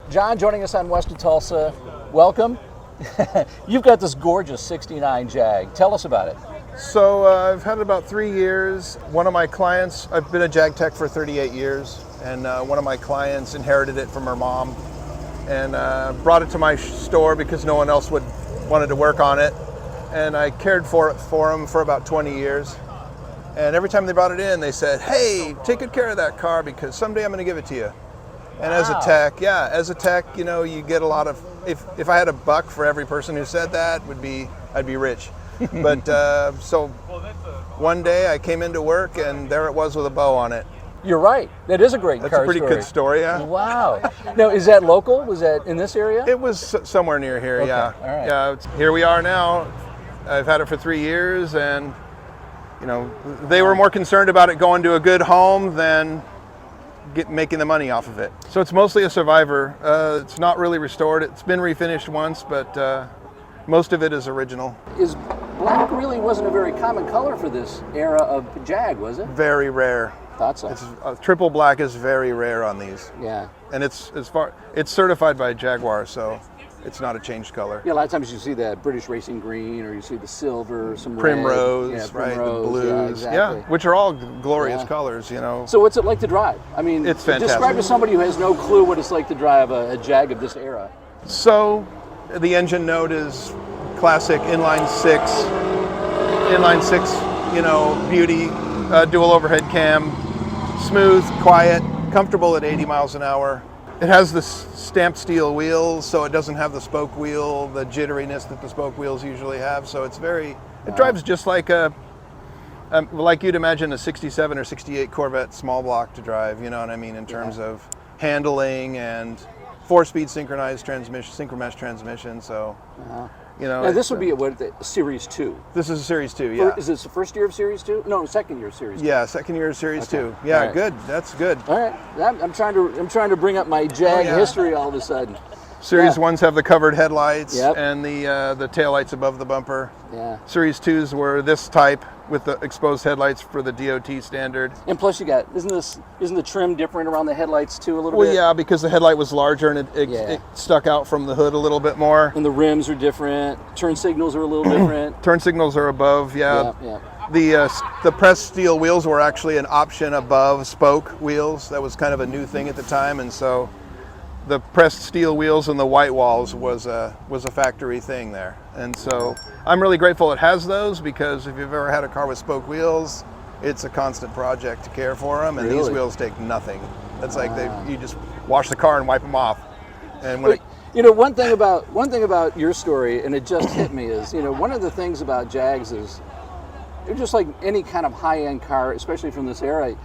John joining us on West of Tulsa. Welcome. You've got this gorgeous 69 Jag. Tell us about it. So I've had it about 3 years. One of my clients, I've been a Jag tech for 38 years, and one of my clients inherited it from her mom and brought it to my store because no one else wanted to work on it. And I cared for it for them for about 20 years. And every time they brought it in, they said, "Hey, take good care of that car because someday I'm going to give it to you." And as a tech, you know, you get a lot of, if I had $1 for every person who said that, I'd be rich. But so one day I came into work and there it was with a bow on it. You're right. That is a great car story. That's a pretty good story, yeah. Wow. Now, is that local? Was that in this area? It was somewhere near here, okay. yeah. All right. Yeah, here we are now. I've had it for 3 years, and you know, they were more concerned about it going to a good home than making the money off of it. So it's mostly a survivor. It's not really restored. It's been refinished once, but most of it is original. Black really wasn't a very common color for this era of Jag, was it? Very rare. Thought so. It's, triple black is very rare on these. Yeah. And it's certified by Jaguar, so it's not a changed color. Yeah, a lot of times you see that British racing green, or you see the silver, some primrose, red. Yeah, right? primrose, The blues, yeah, exactly. which are all glorious colors, you know. So what's it like to drive? I mean, it's fantastic. Describe to somebody who has no clue what it's like to drive a Jag of this era. So the engine note is classic inline six, you know, beauty, dual overhead cam, smooth, quiet, comfortable at 80 miles an hour. It has the stamped steel wheels, so it doesn't have the spoke wheel, the jitteriness that the spoke wheels usually have. So it's it drives just like like you'd imagine a 67 or 68 Corvette small block to drive, you know what I mean, in terms of handling and 4-speed synchronized transmission, synchromesh transmission. So, you know. Now this would be Series 2. This is a Series 2, yeah. Is this the first year of Series 2? No, second year of Series 2. Yeah, second year of Series 2. Yeah, right. Good. That's good. All right. I'm trying to bring up my Jag history all of a sudden. Series 1s have the covered headlights Yep. and the taillights above the bumper. Yeah. Series 2s were this type with the exposed headlights for the DOT standard. And plus you got, isn't the trim different around the headlights too a little bit? Well, yeah, because the headlight was larger and it stuck out from the hood a little bit more. And the rims are different. Turn signals are a little different. Turn signals are above, yeah. The pressed steel wheels were actually an option above spoke wheels. That was kind of a new thing at the time, and so the pressed steel wheels and the white walls was a factory thing there. And so I'm really grateful it has those, because if you've ever had a car with spoke wheels, it's a constant project to care for them, and really? These wheels take nothing. It's like you just wash the car and wipe them off. And when you know, one thing about your story, and it just hit me, is, you know, one of the things about Jags is, they're just like any kind of high-end car, especially from this era,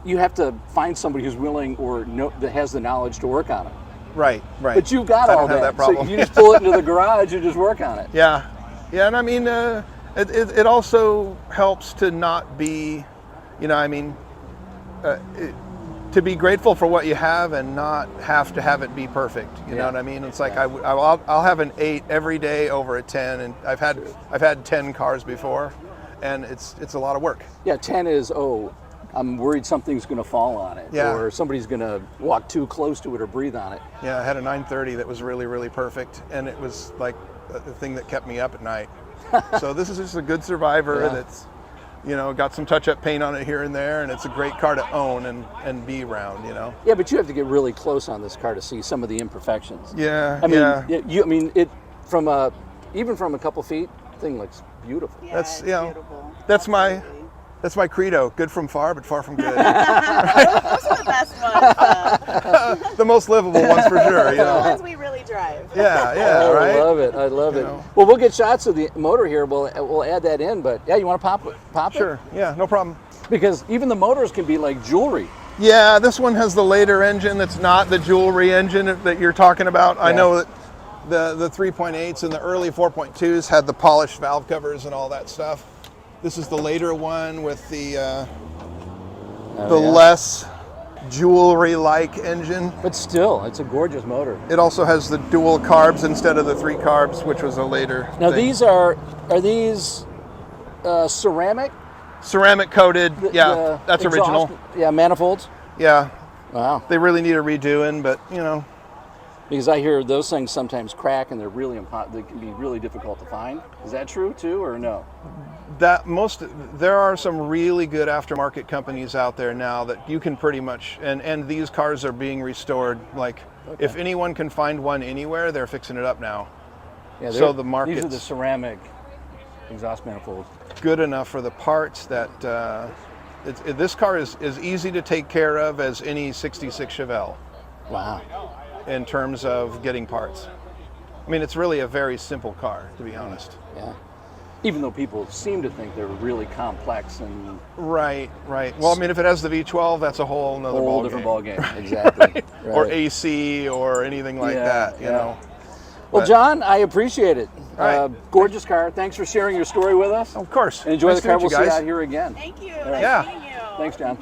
you have to find somebody who's willing that has the knowledge to work on it. Right. But you've got all that problem. So you just pull it into the garage and just work on it. Yeah, and I mean, it also helps to not be, you know, I mean, to be grateful for what you have and not have to have it be perfect. You know what I mean? It's like I'll have an 8 every day over a 10, and I've had 10 cars before, and it's a lot of work. Yeah, 10 is I'm worried something's going to fall on it, or somebody's going to walk too close to it or breathe on it. Yeah, I had a 930 that was really, really perfect, and it was like the thing that kept me up at night. So this is just a good survivor that's, you know, got some touch-up paint on it here and there, and it's a great car to own and be around, you know. Yeah, but you have to get really close on this car to see some of the imperfections. Yeah, I mean, it even from a couple feet, the thing looks beautiful. Yeah, it's beautiful. That's my credo. Good from far, but far from good. Those are the best ones. The most livable ones for sure. You know? The ones we really drive. Yeah, right. I love it. Well, we'll get shots of the motor here. We'll add that in. But yeah, you want to pop it? Sure. Yeah, no problem. Because even the motors can be like jewelry. Yeah, this one has the later engine. That's not the jewelry engine that you're talking about. Yeah. I know that the 3.8s and the early 4.2s had the polished valve covers and all that stuff. This is the later one with the less jewelry-like engine. But still, it's a gorgeous motor. It also has the dual carbs instead of the 3 carbs, which was a later Now thing. These are these ceramic? Ceramic coated, that's exhaust, original. Yeah, manifolds? Yeah. Wow. They really need a redoing, but you know, Because I hear those things sometimes crack and they're really they can be really difficult to find. Is that true too, or no? There are some really good aftermarket companies out there now that you can pretty much, and these cars are being restored. Like, if anyone can find one anywhere, they're fixing it up now. Yeah, so the market's these are the ceramic exhaust manifolds. Good enough for the parts that this car is as easy to take care of as any 66 Chevelle. Wow. In terms of getting parts. I mean, it's really a very simple car, to be honest. Yeah. Even though people seem to think they're really complex and... Right. Well, I mean, if it has the V12, that's a whole nother different ball game. Exactly. Right. Or AC or anything like that, you know. Well, John, I appreciate it. Right. Gorgeous car. Thanks for sharing your story with us. Of course. And enjoy Nice the car. to meet We'll you see you guys. out here again. Thank you. All right. Nice meeting you. Thanks, John.